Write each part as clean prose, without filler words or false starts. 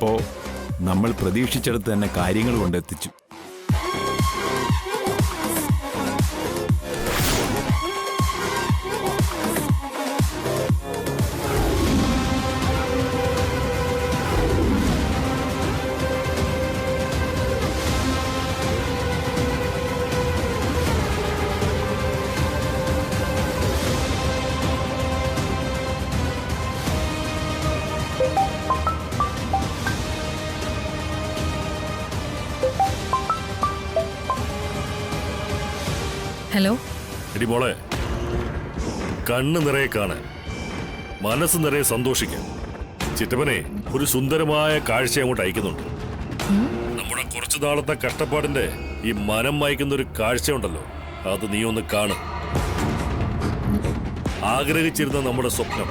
ഇപ്പോ നമ്മൾ പ്രതീക്ഷിച്ചിടത്ത് തന്നെ കാര്യങ്ങൾ കൊണ്ടെത്തിച്ചു. ഹലോ എടി മോളെ, കണ്ണ് നിറയെ കാണാൻ, മനസ്സ് നിറയെ സന്തോഷിക്കാൻ ചിറ്റപ്പനെ ഒരു സുന്ദരമായ കാഴ്ച അങ്ങോട്ട് അയക്കുന്നുണ്ട്. നമ്മുടെ കുറച്ചു നാളത്തെ കഷ്ടപ്പാടിന്റെ ഈ മനം വായിക്കുന്ന ഒരു കാഴ്ച ഉണ്ടല്ലോ, അത് നീ ഒന്ന് കാണും. ആഗ്രഹിച്ചിരുന്ന നമ്മുടെ സ്വപ്നം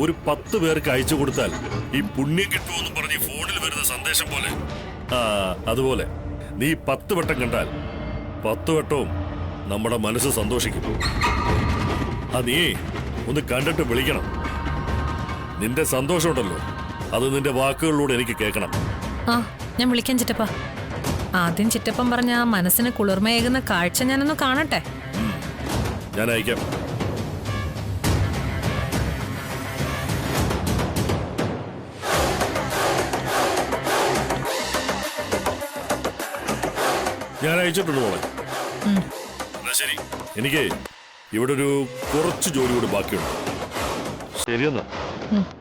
ഒരു 10 പേർക്ക് അയച്ചു കൊടുത്താൽ ഈ പുണ്യം കിട്ടുമെന്ന് പറഞ്ഞ് ഫോണിൽ വരുന്ന സന്ദേശം പോലെ, അതുപോലെ നീ 10 വട്ടം കണ്ടാൽ 10 വട്ടവും നമ്മുടെ മനസ്സ് സന്തോഷിക്കും. നീ ഒന്ന് കണ്ടിട്ട് വിളിക്കണം. നിന്റെ സന്തോഷമുണ്ടല്ലോ, അത് നിന്റെ വാക്കുകളിലൂടെ എനിക്ക് കേൾക്കണം. ആ, ഞാൻ വിളിക്കാം ചിറ്റപ്പ. ആദ്യം ചിറ്റപ്പൻ പറഞ്ഞ ആ മനസ്സിന് കുളിർമയേകുന്ന കാഴ്ച ഞാനൊന്ന് കാണട്ടെ. ഞാൻ അയക്കാം. ഞാൻ അയച്ചിട്ടുണ്ട് മോളെ. എന്നാ ശരി, എനിക്ക് ഇവിടെ ഒരു കുറച്ച് ജോലി കൂടി ബാക്കിയുണ്ട്. ശരിയെന്നാ.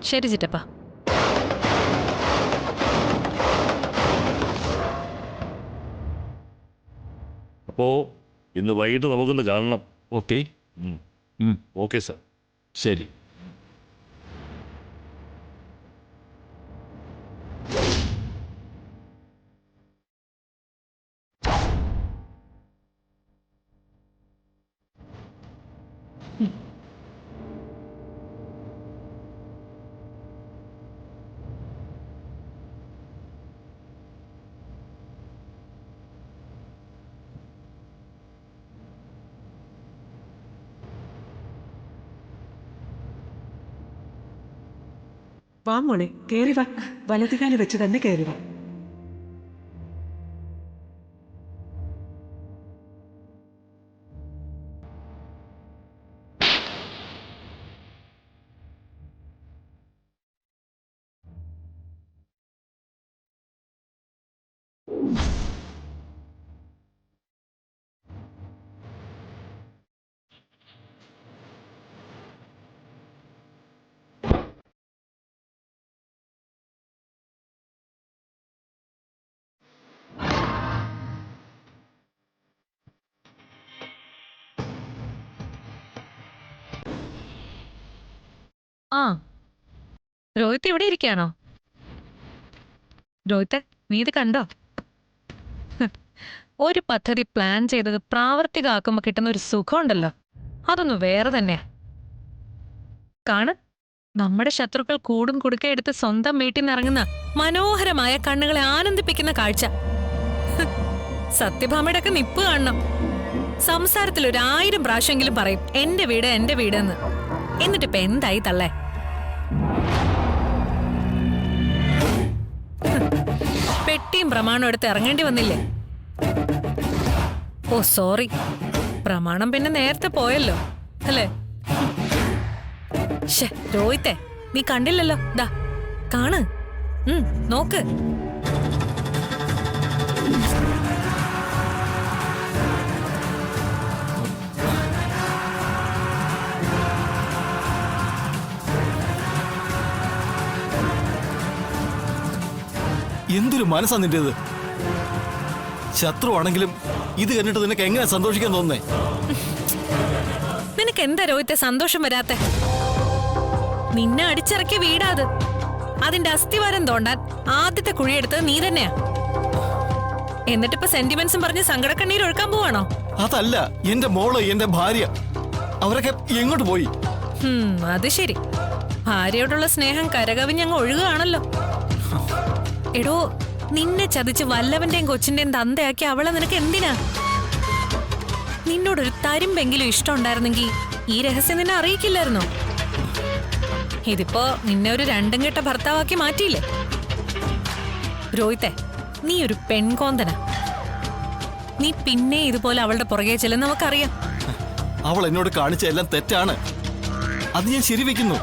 ശരി ചിറ്റപ്പ. അപ്പോ ഇന്ന് വൈകിട്ട് നമുക്കൊന്ന് കാണണം. ഓക്കെ. Okay sir. ശരി. വാ മോളെ, കേറി വാ. വലതുകാലി വെച്ച് തന്നെ കേറി വാ. ആ, രോഹിത് ഇവിടെ ഇരിക്കാണോ? രോഹിത്, നീ ഇത് കണ്ടോ? ഒരു പദ്ധതി പ്ലാൻ ചെയ്തത് പ്രാവർത്തികമാക്കുമ്പോ കിട്ടുന്ന ഒരു സുഖമുണ്ടല്ലോ, അതൊന്ന് വേറെ തന്നെയാ. കാണ്, നമ്മുടെ ശത്രുക്കൾ കൂടും കുടുക്ക എടുത്ത് സ്വന്തം വീട്ടിൽ നിന്ന് ഇറങ്ങുന്ന മനോഹരമായ കണ്ണുകളെ ആനന്ദിപ്പിക്കുന്ന കാഴ്ച. സത്യഭാമയുടെ ഒക്കെ നിപ്പ് കാണണം. സംസാരത്തിൽ 1000 പ്രാവശ്യമെങ്കിലും പറയും എന്റെ വീട് എന്റെ വീട് എന്ന്. എന്നിട്ടിപ്പ എന്തായി തള്ളേ? പെട്ടിയും പ്രമാണം എടുത്ത് ഇറങ്ങേണ്ടി വന്നില്ലേ? ഓ സോറി, പ്രമാണം പിന്നെ നേരത്തെ പോയല്ലോ അല്ലേ? രോഹിത്തെ, നീ കണ്ടില്ലല്ലോ, ദാ കാണ്, നോക്ക്. എന്തൊരു മനസ്സാ നിന്റേത്. ശത്രുവാണെങ്കിലും ഇത് കണ്ടിട്ട് നിനക്ക് എങ്ങനെ സന്തോഷിക്കാൻ തോന്നുന്നേ? നിനക്ക് എന്താ രോഹിത്തെ സന്തോഷം വരാത്തെ? നിന്നെ അടിച്ചിറക്കിയ വീടാത്. അതിന്റെ അസ്ഥിവാരം തോണ്ടാൻ ആദ്യത്തെ കുഴിയെടുത്തത് നീ തന്നെയാ. എന്നിട്ടിപ്പോ സെന്റിമെന്റ്സും പറഞ്ഞ് സങ്കടക്കണ്ണീര് ഒഴുക്കാൻ പോവാണോ? അതല്ല, എന്റെ മോള്, എന്റെ ഭാര്യ, അവരൊക്കെ എങ്ങോട്ട് പോയി? അത് ശരി, ഭാര്യയോടുള്ള സ്നേഹം കരകവിഞ്ഞങ്ങ് ഒഴുകുകയാണല്ലോ. എടോ, നിന്നെ ചതിച്ച് വല്ലവന്റെയും കൊച്ചിന്റെയും തന്തയാക്കി അവളെ നിനക്ക് എന്തിനാ? നിന്നോടൊരു തരുമ്പെങ്കിലും ഇഷ്ടം ഉണ്ടായിരുന്നെങ്കിൽ ഈ രഹസ്യം നിന്നെ അറിയിക്കില്ലായിരുന്നോ? ഇതിപ്പോ നിന്നെ ഒരു 2 കെട്ട ഭർത്താവാക്കി മാറ്റിയില്ലേ? രോഹിത്തെ, നീ ഒരു പെൺകോന്തന. നീ പിന്നെ ഇതുപോലെ അവളുടെ പുറകെ ചെല്ലുന്ന നമുക്കറിയാം. അവൾ എന്നോട് കാണിച്ച എല്ലാം തെറ്റാണ്, അത് ഞാൻ ശരിവെക്കുന്നു.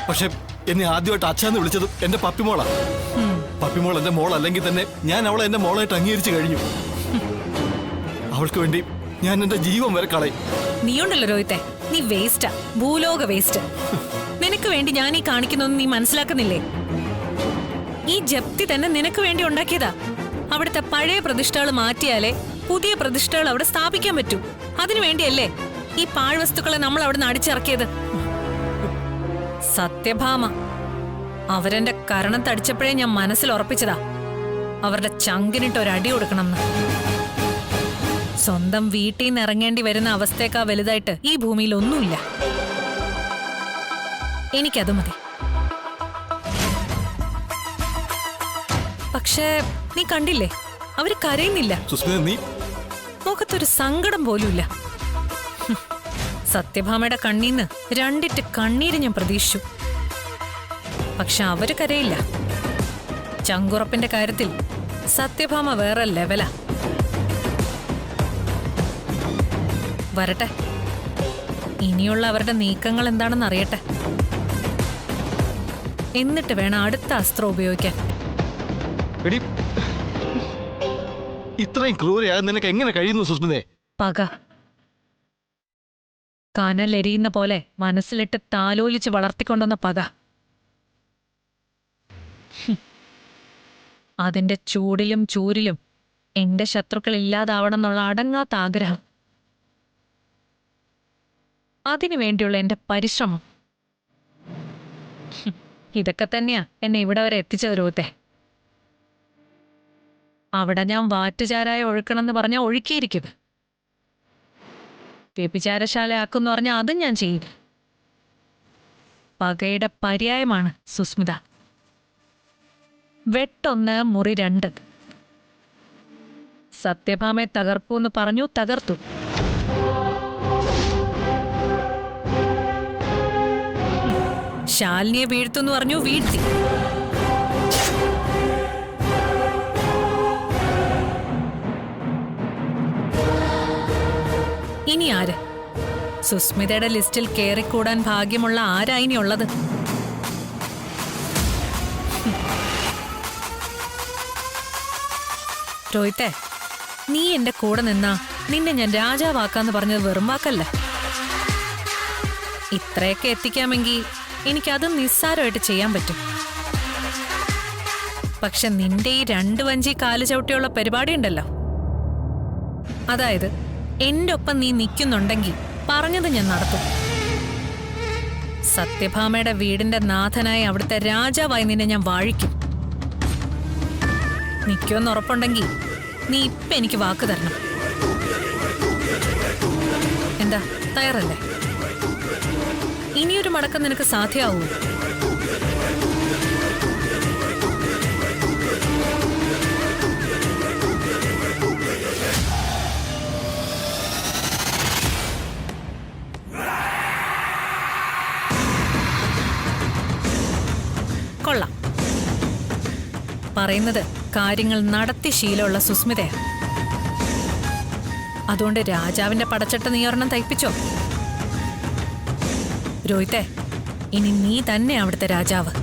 പക്ഷെ എന്നെ ആദ്യമായിട്ട് അച്ഛന്ന് വിളിച്ചത് എന്റെ പപ്പിമോളാ. പപ്പിമോൾ എന്റെ മോൾ അല്ലെങ്കിൽ തന്നെ ഞാൻ അവളെ എന്റെ മോളായിട്ട് അംഗീകരിച്ചു കഴിഞ്ഞു. അവൾക്ക് വേണ്ടി ഞാൻ എന്റെ ജീവൻ വരെ കളയും. നീയുണ്ടല്ലോ രോഹിത്തെ, നീ വേസ്റ്റാ, ഭൂലോക വേസ്റ്റ്. നിനക്ക് വേണ്ടി ഞാൻ ഈ കാണിക്കുന്നൊന്നും നീ മനസ്സിലാക്കുന്നില്ലേ? ഈ ജപ്തി തന്നെ നിനക്ക് വേണ്ടി ഉണ്ടാക്കിയതാ. അവിടുത്തെ പഴയ പ്രതിഷ്ഠകൾ മാറ്റിയാലേ പുതിയ പ്രതിഷ്ഠകൾ അവിടെ സ്ഥാപിക്കാൻ പറ്റൂ. അതിനു വേണ്ടിയല്ലേ ഈ പാഴ്വസ്തുക്കളെ നമ്മൾ അവിടെ നിന്ന് അടിച്ചിറക്കിയത്. സത്യഭാമ അവരെന്റെ കരണം തടിച്ചപ്പോഴേ ഞാൻ മനസ്സിൽ ഉറപ്പിച്ചതാ അവരുടെ ചങ്കിനിട്ട് ഒരടി കൊടുക്കണമെന്ന്. സ്വന്തം വീട്ടിൽ നിന്ന് ഇറങ്ങേണ്ടി വരുന്ന അവസ്ഥയേക്കാൾ വലുതായിട്ട് ഈ ഭൂമിയിൽ ഒന്നുമില്ല. എനിക്കത് മതി. പക്ഷേ നീ കണ്ടില്ലേ, അവര് കരയുന്നില്ല. സുസ്മിത, നീ മുഖത്തൊരു സങ്കടം പോലുമില്ല. സത്യഭാമയുടെ കണ്ണീന്ന് രണ്ടിട്ട് കണ്ണീര് ഞാൻ പ്രതീക്ഷിച്ചു. പക്ഷെ അവര് കരയില്ല. ചങ്കുറപ്പിന്റെ കാര്യത്തിൽ സത്യഭാമ വേറെ ലെവലാ. വരട്ടെ, ഇനിയുള്ള അവരുടെ നീക്കങ്ങൾ എന്താണെന്ന് അറിയട്ടെ. എന്നിട്ട് വേണം അടുത്ത അസ്ത്രം ഉപയോഗിക്കാൻ. എടി, ഇത്രയും ക്രൂരയാകാൻ നിനക്ക് എങ്ങനെ കഴിയുന്നു സുസ്മിതേ? പക കനലെരിയുന്ന പോലെ മനസ്സിലിട്ട് താലോലിച്ച് വളർത്തിക്കൊണ്ടുവന്ന പക. അതിന്റെ ചൂടിലും ചൂരിലും എന്റെ ശത്രുക്കൾ ഇല്ലാതാവണം എന്നുള്ള അടങ്ങാത്ത ആഗ്രഹം. അതിനു വേണ്ടിയുള്ള എന്റെ പരിശ്രമം. ഇതൊക്കെ തന്നെയാ എന്നെ ഇവിടെ വരെ എത്തിച്ചത് രോഹിത്തെ. അവിടെ ഞാൻ വാറ്റുചാരായ ഒഴുക്കണമെന്ന് പറഞ്ഞാൽ ഒഴുക്കിയിരിക്കും. വ്യഭിചാരശാലയാക്കുമെന്ന് പറഞ്ഞാൽ അതും ഞാൻ ചെയ്യും. പകയുടെ പര്യായമാണ് സുസ്മിത. വെട്ടൊന്ന് മുറി രണ്ട്. സത്യഭാമയെ തകർക്കൂന്ന് പറഞ്ഞു, തകർത്തു. ശാലിനിയെ വീഴ്ത്തുന്നു പറഞ്ഞു, വീഴ്ത്തി. ഇനി ആര്? സുസ്മിതയുടെ ലിസ്റ്റിൽ കേറിക്കൂടാൻ ഭാഗ്യമുള്ള ആരാ ഇനി ഉള്ളത്? രോഹിത്തെ, നീ എന്റെ കൂടെ നിന്നാ നിന്നെ ഞാൻ രാജാവാക്കാന്ന് പറഞ്ഞത് വെറും വാക്കല്ല. ഇത്രയൊക്കെ എത്തിക്കാമെങ്കിൽ എനിക്കതും നിസ്സാരമായിട്ട് ചെയ്യാൻ പറ്റും. പക്ഷെ നിന്റെ ഈ 2 വഞ്ചി കാല് ചവിട്ടിയുള്ള പരിപാടി ഉണ്ടല്ലോ, അതായത് എന്റെ ഒപ്പം നീ നിൽക്കുന്നുണ്ടെങ്കിൽ പറഞ്ഞത് ഞാൻ നടത്തും. സത്യഭാമയുടെ വീടിന്റെ നാഥനായി അവിടുത്തെ രാജാവായി നിന്നെ ഞാൻ വാഴിക്കും. നിൽക്കുമെന്ന് ഉറപ്പുണ്ടെങ്കിൽ നീ ഇപ്പൊ എനിക്ക് വാക്ക് തരണം. എന്താ, തയ്യാറല്ലേ? ഇനിയൊരു മടക്കം നിനക്ക് സാധ്യമാവൂ? കൊള്ളാം. പറയുന്നത് കാര്യങ്ങൾ നടത്തി ശീലമുള്ള സുസ്മിതയാണ്. അതുകൊണ്ട് രാജാവിന്റെ പടച്ചട്ട നീ ഒരെണ്ണം തയ്പ്പിച്ചോ? രോഹിത്തെ, ഇനി നീ തന്നെ അവിടുത്തെ രാജാവ്.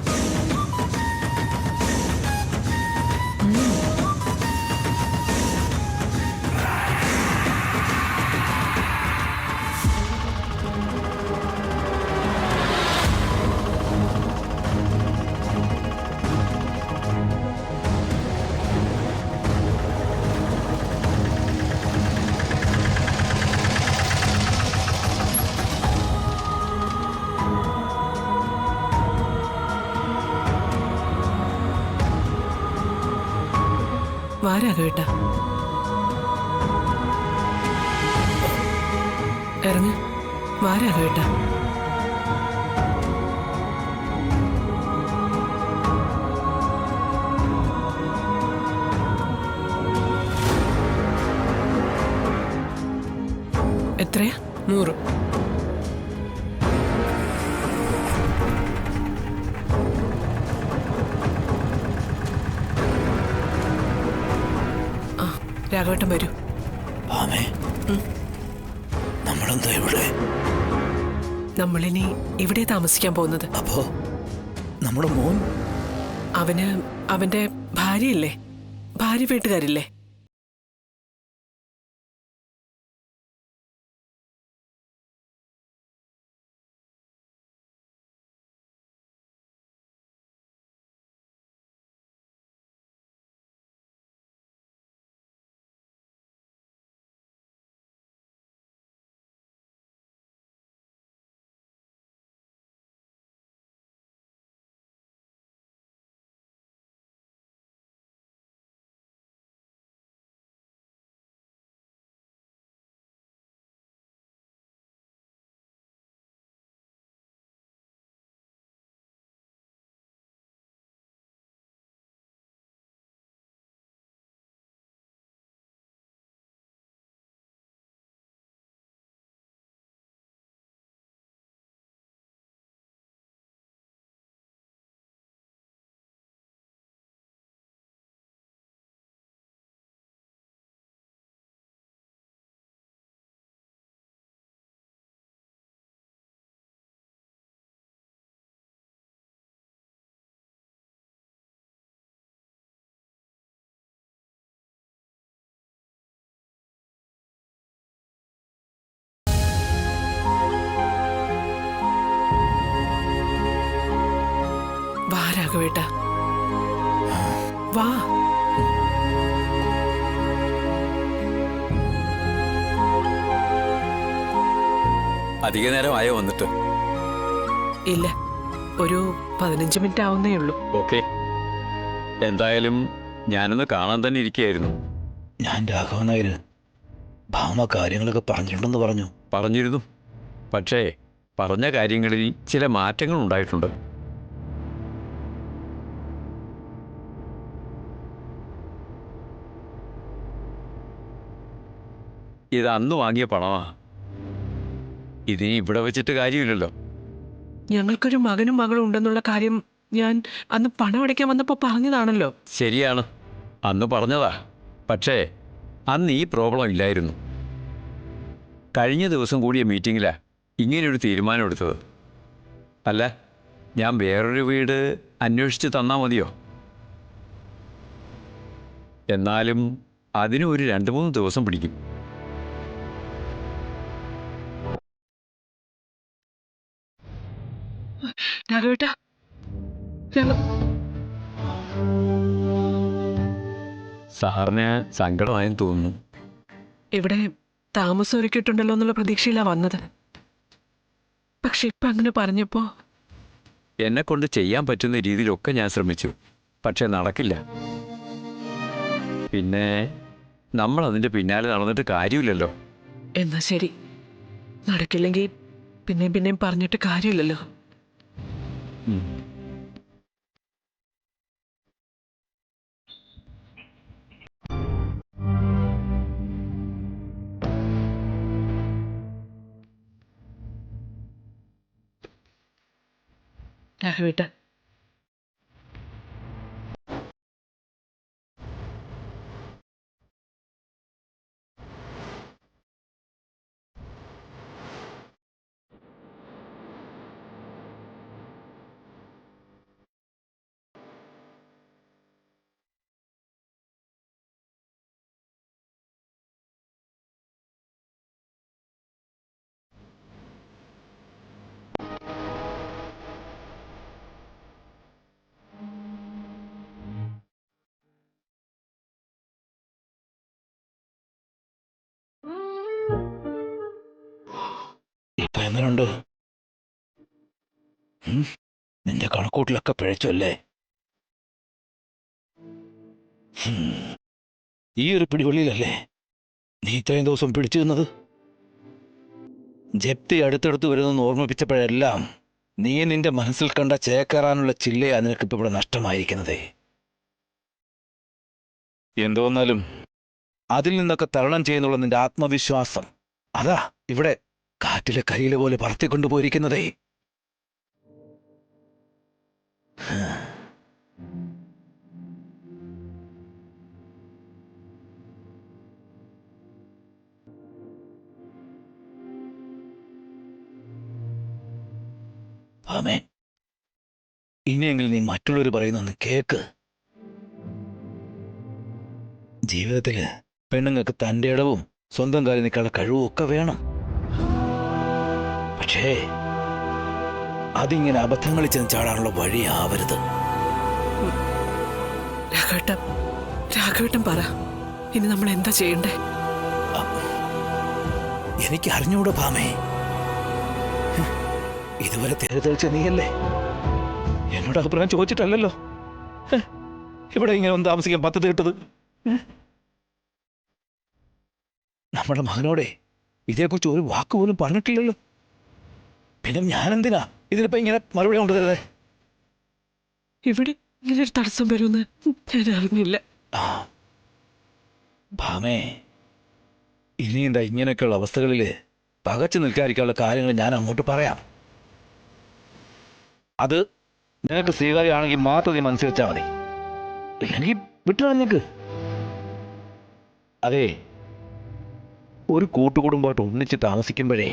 വാരാ കേട്ടാ, ഇറങ്ങ. വാരാ കേട്ടാ. എത്രയാ? 100. രാഘവേട്ടൻ വരൂ. ആമേ, നമ്മളെന്താ ഇവിടെ? നമ്മളിനി ഇവിടെ താമസിക്കാൻ പോകുന്നത്. അപ്പോ നമ്മുടെ മോൻ? അവന് അവന്റെ ഭാര്യയില്ലേ, ഭാര്യ വീട്ടുകാരില്ലേ? വാ രാഘവേട്ട, വാ. അധിക നേരമായോ വന്നിട്ട്? ഇല്ല, ഒരു 15 മിനിറ്റ് ആവുന്നേ ഉള്ളൂ. ഓക്കെ, എന്തായാലും ഞാനൊന്ന് കാണാൻ തന്നെ ഇരിക്കുകയായിരുന്നു. ഞാൻ രാഘവൻ നായർ. ഭാമ കാര്യങ്ങളൊക്കെ പറഞ്ഞിട്ടുണ്ടെന്ന് പറഞ്ഞു. പറഞ്ഞിരുന്നു, പക്ഷേ പറഞ്ഞ കാര്യങ്ങളിൽ ചില മാറ്റങ്ങൾ ഉണ്ടായിട്ടുണ്ട്. ഇത് അന്ന് വാങ്ങിയ പണമാ. ഇതിനി ഇവിടെ വെച്ചിട്ട് കാര്യമില്ലല്ലോ. ഞങ്ങൾക്കൊരു മകനും മകളും ഉണ്ടെന്നുള്ള കാര്യം ഞാൻ അന്ന് പണം അടയ്ക്കാൻ വന്നപ്പോൾ പറഞ്ഞതാണല്ലോ. ശരിയാണ്, അന്ന് പറഞ്ഞതാ. പക്ഷേ അന്ന് ഈ പ്രോബ്ലം ഇല്ലായിരുന്നു. കഴിഞ്ഞ ദിവസം കൂടിയ മീറ്റിങ്ങിലാ ഇങ്ങനെയൊരു തീരുമാനം എടുത്തത്. അല്ല, ഞാൻ വേറൊരു വീട് അന്വേഷിച്ച് തന്നാൽ മതിയോ? എന്നാലും അതിനും ഒരു 2-3 ദിവസം പിടിക്കും. രാഘവേട്ട, സാറിന് സങ്കടമായെന്ന് തോന്നുന്നു. ഇവിടെ താമസം ഒരുക്കിയിട്ടുണ്ടല്ലോ എന്നുള്ള പ്രതീക്ഷയിലാ വന്നത്. പക്ഷെ ഇപ്പൊ അങ്ങനെ പറഞ്ഞപ്പോ എന്നെ കൊണ്ട് ചെയ്യാൻ പറ്റുന്ന രീതിയിലൊക്കെ ഞാൻ ശ്രമിച്ചു, പക്ഷെ നടക്കില്ല. പിന്നെ നമ്മൾ അതിൻ്റെ പിന്നാലെ നടന്നിട്ട് കാര്യമില്ലല്ലോ. എന്നാ ശരി, നടക്കില്ലെങ്കിൽ പിന്നെയും പിന്നെയും പറഞ്ഞിട്ട് കാര്യമില്ലല്ലോ. രാഘവേട്ട, ഇപ്പൊ എങ്ങനെയുണ്ട്? നിന്റെ കണക്കൂട്ടിലൊക്കെ പിഴച്ചല്ലേ? ഈ ഒരു പിടിവള്ളിയിലല്ലേ നീ ഇത്രയും ദിവസം പിടിച്ചു നിന്നത്? ജപ്തി അടുത്തടുത്ത് വരുന്നെന്ന് ഓർമ്മിപ്പിച്ചപ്പോഴെല്ലാം നീ നിന്റെ മനസ്സിൽ കണ്ട ചേക്കേറാനുള്ള ചില്ലയാ നിനക്കിപ്പോൾ ഇവിടെ നഷ്ടമായിരിക്കുന്നതേ. എന്തോന്നാലും അതിൽ നിന്നൊക്കെ തരണം ചെയ്യുന്നുള്ള നിന്റെ ആത്മവിശ്വാസം, അതാ ഇവിടെ കാറ്റിലെ കരിയില പോലെ പറത്തിക്കൊണ്ടുപോയിരിക്കുന്നതേ. ഭാമേ, ഇനിയെങ്കിലും നീ മറ്റുള്ളവർ പറയുന്നൊന്ന് കേക്ക്. ജീവിതത്തില് പെണ്ണുങ്ങൾക്ക് തൻ്റെ ഇടവും സ്വന്തം കാര്യം നിൽക്കാനുള്ള കഴിവും ഒക്കെ വേണം. പക്ഷേ അതിങ്ങനെ അബദ്ധങ്ങളിൽ ചെന്ന് ചാടാനുള്ള വഴിയാവരുത്. രാഘവേട്ടൻ പറ, ഇനി നമ്മൾ എന്താ ചെയ്യണ്ടേ? എനിക്ക് അറിഞ്ഞൂടെ ഭാമേ. ഇതുവരെ തെളിച്ച നീയല്ലേ, എന്നോട് അഭിപ്രായം ചോദിച്ചിട്ടല്ലല്ലോ ഇവിടെ ഇങ്ങനെ ഒന്ന് താമസിക്കാൻ പദ്ധതി കിട്ടത്. നമ്മുടെ മകനോടെ ഇതേക്കുറിച്ച് ഒരു വാക്ക് പോലും പറഞ്ഞിട്ടില്ലല്ലോ. പിന്നെ ഞാനെന്തിനാ ഇതിനിപ്പോ ഇങ്ങനെ മറുപടി കൊണ്ടുതരുന്നത്? ഇവിടെ ഇങ്ങനെ ഒരു തടസ്സം വരുമെന്ന് ഞാൻ അറിഞ്ഞില്ല. ഭാമേ, ഇനി എന്താ ഇങ്ങനെയൊക്കെയുള്ള അവസ്ഥകളിൽ പകച്ചു നിൽക്കാതിരിക്കാനുള്ള കാര്യങ്ങൾ ഞാൻ അങ്ങോട്ട് പറയാം. അത് നിനക്ക് സ്വീകാര്യമാണെങ്കിൽ മാത്രം നീ മനസ്സിൽ മതി, ഇല്ലെങ്കിൽ വിട്ടുകളഞ്ഞേക്ക്. അതെ, ഒരു കൂട്ടുകുടുംബമായിട്ട് ഒന്നിച്ച് താമസിക്കുമ്പോഴേ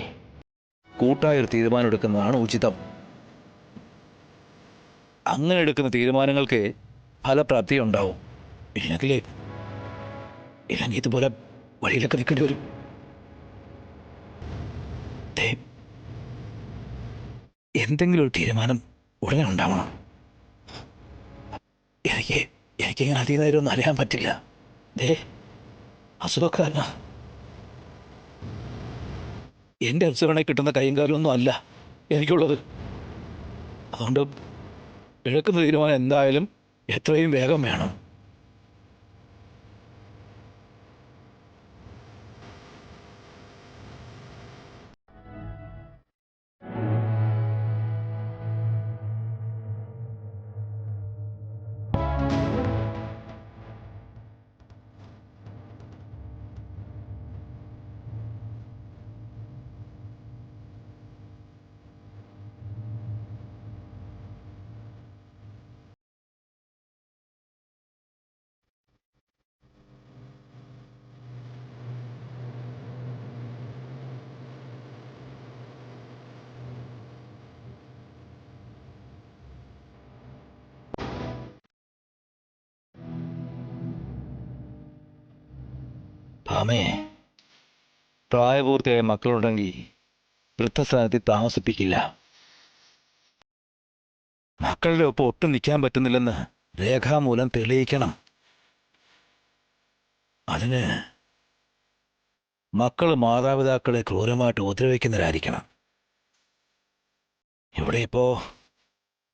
കൂട്ടായൊരു തീരുമാനം എടുക്കുന്നതാണ് ഉചിതം. അങ്ങനെ എടുക്കുന്ന തീരുമാനങ്ങൾക്ക് ഫലപ്രാപ്തി ഉണ്ടാവും. ഇല്ലെങ്കിൽ ഇതുപോലെ വഴിയിലൊക്കെ നിൽക്കേണ്ടി വരും. എന്തെങ്കിലും ഒരു തീരുമാനം ഉടനെ ഉണ്ടാവണം. എനിക്കിങ്ങനെ അധികം നേരം ഒന്നും അറിയാൻ പറ്റില്ല. അസുഖക്കാരനാ. എൻ്റെ അനുസരണയിൽ കിട്ടുന്ന കൈയും കാലമൊന്നും അല്ല എനിക്കുള്ളത്. അതുകൊണ്ട് എടുക്കുന്ന തീരുമാനം എന്തായാലും എത്രയും വേഗം വേണം. ഭാമേ, പ്രായപൂർത്തിയായ മക്കളുണ്ടെങ്കിൽ വൃദ്ധസ്ഥാനത്തിൽ താമസിപ്പിക്കില്ല. മക്കളുടെ ഒപ്പം ഒട്ടും നിൽക്കാൻ പറ്റുന്നില്ലെന്ന് രേഖാമൂലം തെളിയിക്കണം. അതിന് മക്കൾ മാതാപിതാക്കളെ ക്രൂരമായിട്ട് ഉപദ്രവിക്കുന്നവരായിരിക്കണം. ഇവിടെ ഇപ്പോ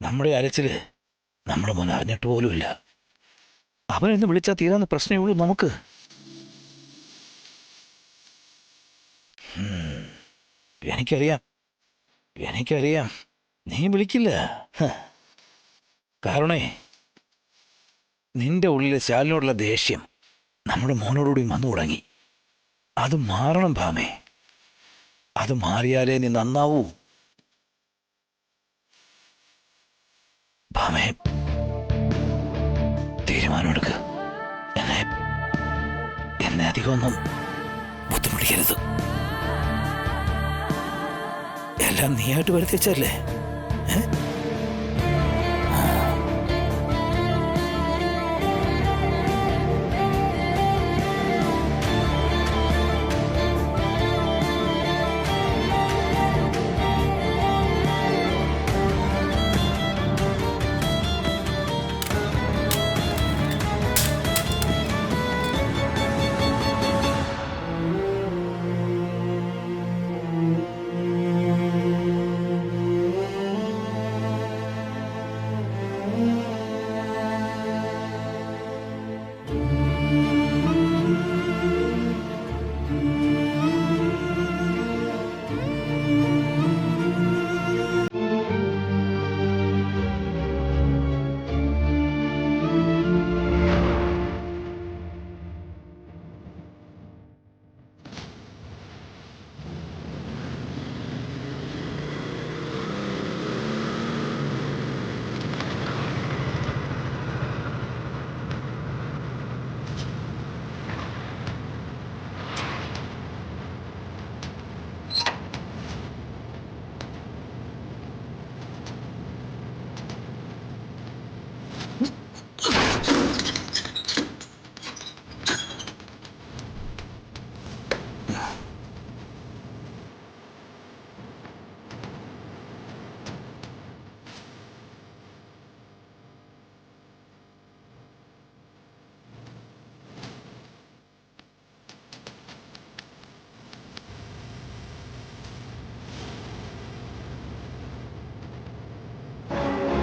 നമ്മുടെ അരച്ചില് നമ്മുടെ മുൻ അറിഞ്ഞിട്ട് പോലുമില്ല. അവനെന്ന് വിളിച്ചാൽ തീരാന്ന് പ്രശ്നമേ ഉള്ളൂ നമുക്ക്. എനിക്കറിയാം നീ വിളിക്കില്ല. കാരണേ നിന്റെ ഉള്ളിലെ ശാലിനോടുള്ള ദേഷ്യം നമ്മുടെ മോനോടുകൂടി വന്നു തുടങ്ങി. അത് മാറണം ഭാമേ. അത് മാറിയാലേ നീ നന്നാവൂ. ഭാമേ, തീരുമാനമെടുക്ക്. എന്നെ അധികമൊന്നും ബുദ്ധിമുട്ടിക്കരുത്. എല്ലാം നീയായിട്ട് വരുത്തിച്ചല്ലേ.